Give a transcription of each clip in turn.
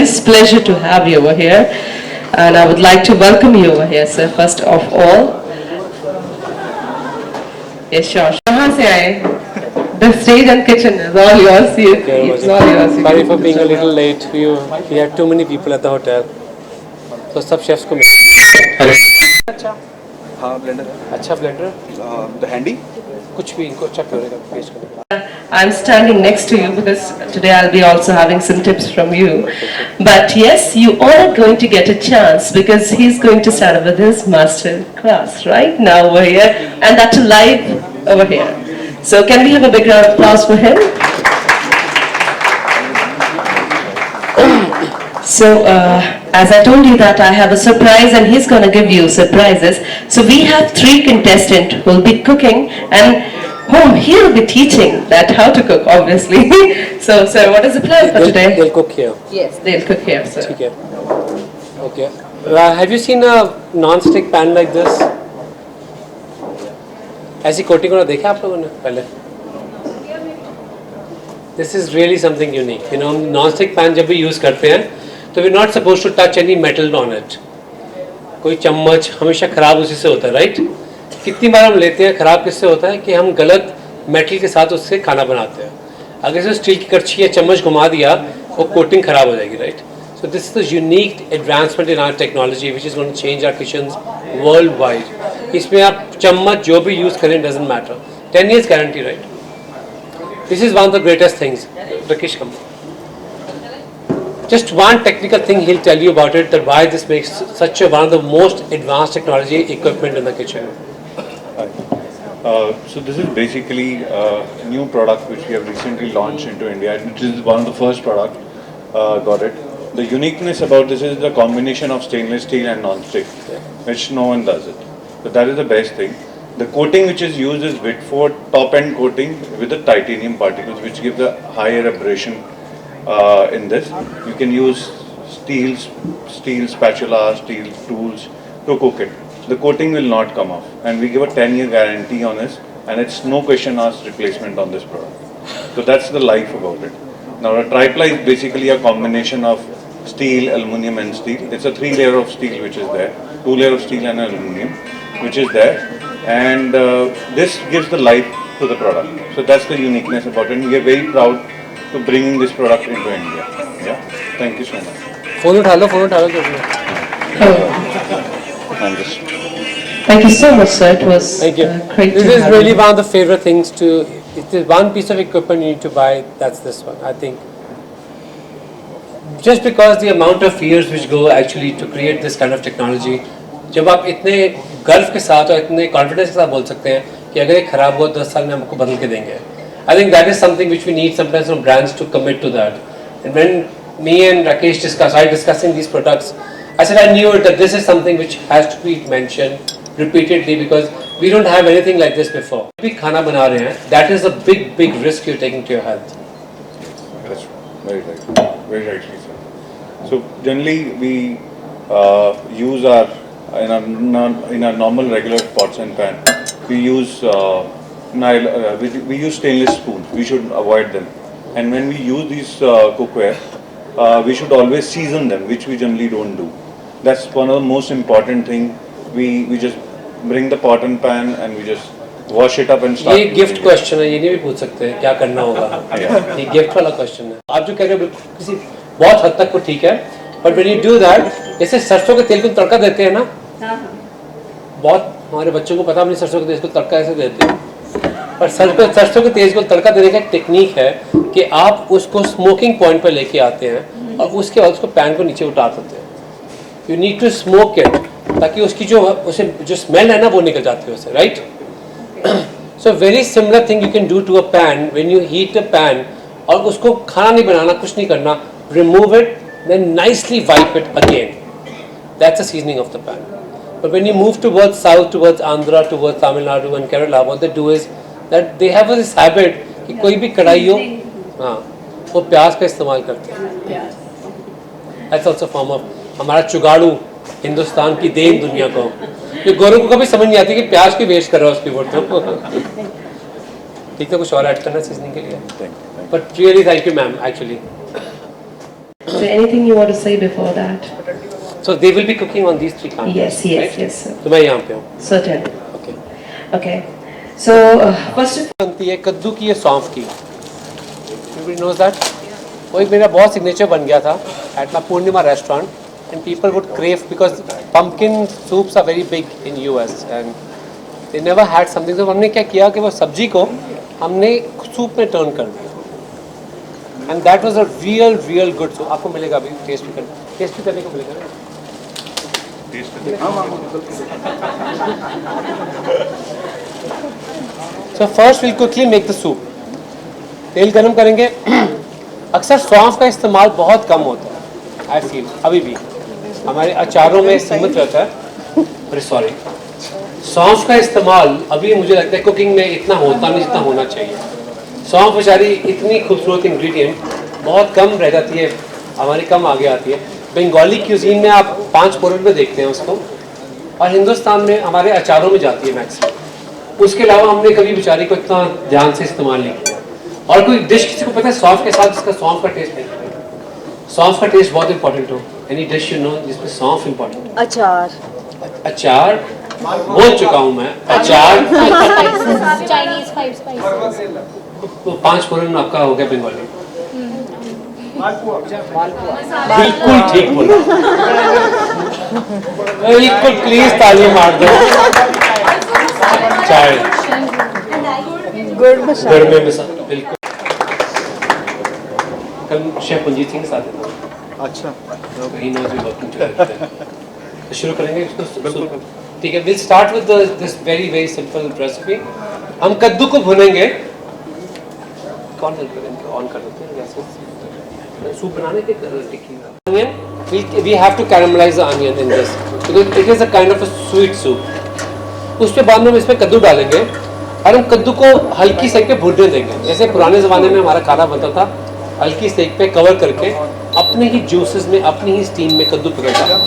tremendous pleasure to have you over here. And I would like to welcome you over here, sir, first of all. Yes, sure. कहाँ से आए? The stage and kitchen is all yours. It's all yours. Sorry for being a little late. We had too many people at the hotel. So सब chefs को मिल. अच्छा. हाँ blender है. अच्छा blender. The handy. कुछ भी इनको अच्छा करेगा पेश करेगा. I'm standing next to you because today I'll be also having some tips from you. But yes, you all are going to get a chance because he's going to start with his master class right now over here, and that's live over here. So can we have a big round of applause for him? So as I told you that I have a surprise and he's going to give you surprises. So we have 3 contestants who will be cooking and he'll be teaching that how to cook, obviously. So, sir, what is the plan for today? They'll cook here. Yes, they'll cook here, sir. Okay. Okay. Have you seen a non-stick pan like this? ऐसी coating को देखा आप लोगों ने पहले? This is really something unique. You know, non-stick pan जब भी use करते हैं, तो we're not supposed to touch any metal on it. कोई चम्मच हमेशा खराब उसी से होता है, right? कितनी बार हम लेते हैं खराब किससे होता है कि हम गलत मेटल के साथ उससे खाना बनाते हैं. अगर से स्टील की कड़छी या चम्मच घुमा दिया वो कोटिंग खराब हो जाएगी, right? So this is the unique advancement in our technology which is going to change our kitchens world wide. इसमें आप चम्मच जो भी यूज़ करें doesn't matter. 10 years guarantee, right? This is one of the greatest things. Rakesh, come. Just one technical thing he'll tell you about it, that why this makes such a one of the most advanced technology equipment in the kitchen. So this is basically a new product which we have recently launched into India. It is one of the first product, got it. The uniqueness about this is the combination of stainless steel and non-stick, which no one does it. So that is the best thing. The coating which is used is Whitford top-end coating with the titanium particles, which give the higher abrasion in this. You can use steel spatula, steel tools to cook it. The coating will not come off, and we give a 10-year guarantee on this, and it's no question asked replacement on this product. So that's the life about it. Now a triply is basically a combination of steel, aluminium and steel. It's a 3-layer of steel which is there, 2-layer of steel and aluminium which is there, and this gives the life to the product. So that's the uniqueness about it, and we are very proud to bringing this product into India. Yeah, thank you so much. Phone उठा लो I'm just Thank you so much, sir. It was Thank you. great This to is have really you. one of the favorite things to. If there's one piece of equipment you need to buy, that's this one. I think. Just because the amount of years which go actually to create this kind of technology, जब आप इतने गर्व के साथ और इतने confidence के साथ बोल सकते हैं कि अगर ये खराब हुआ 10 साल में हम आपको बदल के देंगे. I think that is something which we need sometimes from brands to commit to that. And when me and Rakesh discussing these products, I said I knew it that this is something which has to be mentioned repeatedly because we don't have anything like this before. भी खाना बना रहे हैं, that is a big risk you're taking to your health. That's very right, very rightly said. So generally we use in our normal regular pots and pan, we use we use stainless spoons. We should avoid them. And when we use these cookware, we should always season them, which we generally don't do. That's one of the most important thing. We just bring the pot and pan and we just wash it up and start. ये gift question है, ये नहीं भी पूछ सकते क्या करना होगा. ये गिफ्ट वाला क्वेश्चन है. आप जो कह रहे हो किसी बहुत हद तक वो ठीक है, but when you do that, जैसे सरसों के तेल को तड़का देते हैं ना, बहुत हमारे बच्चों को पता नहीं सरसों के तेल को तड़का ऐसे देते हैं, पर सरसों के तेल को तड़का देने का एक टेक्निक है कि आप उसको स्मोकिंग पॉइंट पर लेके आते हैं और उसके बाद उसको पैन को नीचे उतार देते हैं. You need to smoke it ताकि उसकी जो स्मेल है ना वो निकल जाती है उससे, right? So very similar thing you can do to a pan when you heat a pan, और उसको खाना नहीं बनाना, कुछ नहीं करना, remove it then nicely wipe it again. That's the seasoning of the pan. But when you move towards south, towards Andhra, towards Tamil Nadu and Kerala, what they do is that they have this habit कि कोई भी कढ़ाई हो, हाँ, वो प्याज का इस्तेमाल करते हैं. दैट्स आल्सो फॉर्म ऑफ हमारा चुगाड़ू हिंदुस्तान की देन दुनिया को. ये गोरों को कभी समझ नहीं आती कि प्याज की वेस्ट कर रहा है उसकी बोलते. ठीक है, कुछ और ऐड करना सीजनिंग के लिए? But really thank you ma'am. Actually So anything you want to say before that? So they will be cooking on these 3 counters. Yes, yes, right? yes, sir. तो मैं यहाँ पे हूँ. Certainly. Okay. Okay. So, first of बनती है कद्दू की, ये सौंफ की. Everybody knows that? वो एक मेरा बहुत सिग्नेचर बन गया था at my Purnima restaurant, and people would crave because pumpkin soups are very big in US and they never had something. तो हमने क्या किया कि वो सब्जी को हमने सूप में टर्न कर दिया. And that was a real good soup. आपको मिलेगा अभी टेस्ट भी करने को मिलेगा ना? So first we'll quickly make the soup. तेल गरम करेंगे. अक्सर सौंफ का इस्तेमाल बहुत कम होता है. I feel अभी भी हमारे अचारों में सीमित रहता है. अरे सॉरी. सौंफ का इस्तेमाल अभी मुझे लगता है कुकिंग में इतना होता नहीं जितना होना चाहिए. सौंफ बेचारी इतनी खूबसूरत इंग्रेडिएंट बहुत कम रह जाती है, हमारी कम आगे आती है. बंगाली क्यूजीन में आप 5 फोरन में देखते हैं उसको, और हिंदुस्तान में हमारे अचारों में जाती है मैक्सिमम. उसके अलावा हमने कभी बेचारी को इतना ध्यान से इस्तेमाल नहीं किया. और कोई डिश किसी को पता है सौंफ के साथ जिसका सौंफ का टेस्ट नहीं? सौंफ का टेस्ट बहुत इंपॉर्टेंट हो. एनी डिश यू नो जिसमें सौंफ इंपॉर्टेंट? अचार. अचार बोल चुका हूँ मैं. अचार Chinese 5 spices. तो 5 फोरन आपका हो गया बंगाली. बिल्कुल ठीक बोला. बिल्कुल प्लीज ताली मार दो. चाय गुड़ मसाला. घर में मिसाल बिल्कुल. कल शेफ पुंजीत सिंह के साथ था. अच्छा. He knows we working together. शुरू करेंगे इसको. ठीक है, will start with this very simple recipe. हम कद्दू को भुनेंगे. कौन हेल्प करेंगे? ऑन कर देते हैं गैस. सूप बनाने के टिक्की. Onion, we have to caramelize the onion in this because it is a kind of a sweet soup. उसके बाद में हम इसमें कद्दू डालेंगे और हम कद्दू को हल्की सेक पे भुनने देंगे. जैसे पुराने ज़माने में हमारा खाना बनता था, हल्की सेक पे कवर करके अपने ही जूसेस में, अपनी ही स्टीम में कद्दू पकड़ता,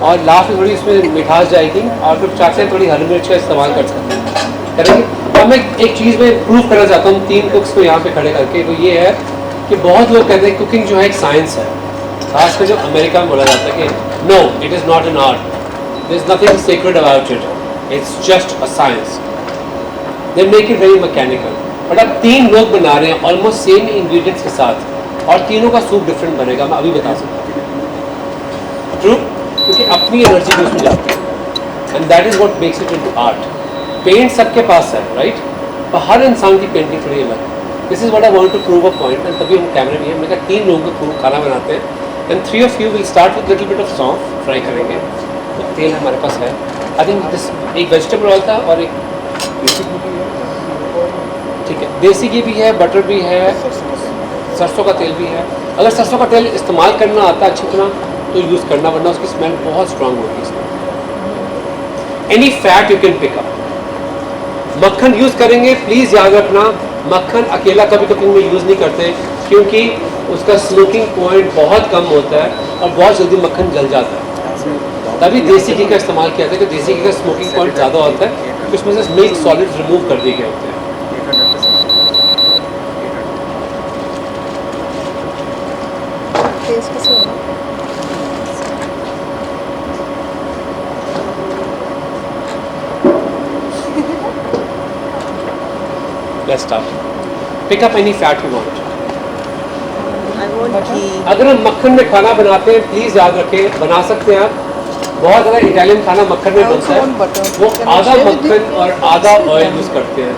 और लास्ट में थोड़ी इसमें मिठास जाएगी, और फिर चाहते हैं थोड़ी हरी मिर्च का इस्तेमाल कर सकते हैं. करेंगे. अब मैं एक चीज़ में प्रूव करना चाहता हूँ 3 कुक्स को यहाँ पे खड़े करके. तो ये है कि बहुत लोग कहते हैं कुकिंग जो है एक साइंस है, खासकर जब अमेरिका में बोला जाता है कि no it is not an art, there is nothing secret about it, its just a science. They make it very mechanical. But अब 3 लोग बना रहे हैं ऑलमोस्ट सेम इंग्रेडिएंट्स के साथ, और तीनों का सूप डिफरेंट बनेगा. मैं अभी बता सकता हूँ. ट्रू, क्योंकि अपनी एनर्जी भी उसमें जाती है, and that is what makes it into art. Paint सबके पास है, राइट? पर हर इंसान की पेंटिंग थोड़ी अलग है. This is what I want to prove a point. And तभी हम कैमरे में मैंने कहा 3 लोगों को खाना बनाते हैं. And 3 of you will start with little bit of सौंफ. फ्राई करेंगे. तो तेल हमारे पास है. आई थिंक दिस एक वेजिटेबल ऑयल था और एक ठीक है देसी घी भी है, बटर भी है, सरसों का तेल भी है. अगर सरसों का तेल इस्तेमाल करना आता है अच्छी तरह तो यूज़ करना, वरना उसकी स्मेल बहुत स्ट्रांग होगी इसमें. Any fat you can pick up. मक्खन यूज़ करेंगे. प्लीज़ याद रखना, मक्खन अकेला कभी कुकिंग में यूज़ नहीं करते, क्योंकि उसका स्मोकिंग पॉइंट बहुत कम होता है और बहुत जल्दी मक्खन जल जाता है. तभी देसी घी का इस्तेमाल किया जाता है, कि देसी घी का स्मोकिंग पॉइंट ज़्यादा होता है, उसमें से मिल्क सॉलिड रिमूव कर दिए गए होते हैं. टेस्ट कैसे होगा? Let's start. Pick up any fat you want. I want ghee. अगर हम मक्खन में खाना बनाते हैं, प्लीज़ याद रखें, बना सकते हैं आप. बहुत ज़्यादा इटालियन खाना मक्खन में बनता है, वो आधा मक्खन और आधा ऑयल यूज़ करते हैं,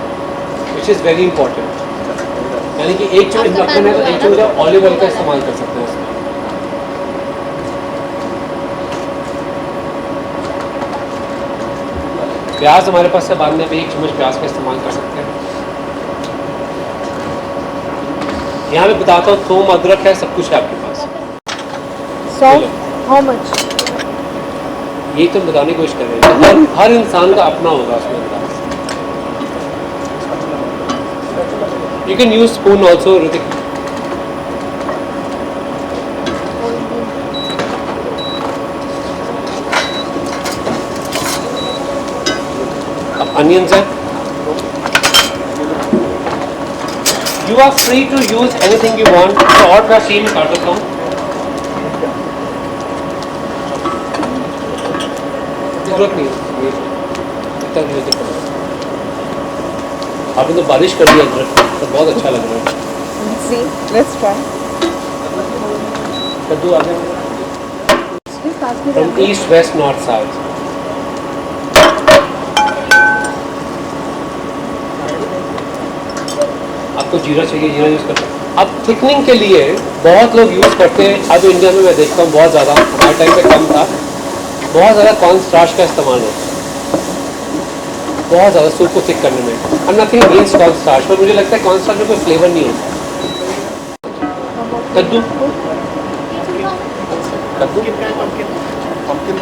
विच इज़ वेरी इंपॉर्टेंट. यानी कि 1 चम्मच मक्खन है तो 1 चम्मच ऑलिव ऑयल का इस्तेमाल कर सकते हैं इसमें. प्याज हमारे पास है, बाद में 1 चम्मच प्याज का इस्तेमाल कर सकते हैं. यहाँ पे बताता हूँ, थोम अदरक है, सब कुछ है आपके पास. Salt? How much? ये तो बताने की कोशिश कर रहे हैं. हर इंसान का अपना होगा उसमें अंदाज. You can use spoon also. Hrithik, अब अनियंस है. You are free to use anything you want. और मैं सेम काट देता हूँ. जरूरत नहीं है ये इतना म्यूजिक करना। आपने तो बारिश कर दी अदरक तो बहुत अच्छा लग रहा है। See, let's try. कद्दू आगे Just pass me from that. East west north south. आपको जीरा चाहिए, जीरा यूज़ करते हैं। अब थिकनिंग के लिए बहुत लोग यूज़ करते हैं, अब इंडिया में मैं देखता हूँ बहुत ज़्यादा, हमारे टाइम पे कम था, बहुत ज़्यादा कॉर्न स्टार्च का इस्तेमाल होता है, बहुत ज़्यादा सूप को थिक करने में। और नथिंग अगेंस्ट कॉर्न स्टार्च, पर मुझे लगता है कॉर्न स्टार्च में कोई फ्लेवर नहीं होता। कद्दू कद्दू pumpkin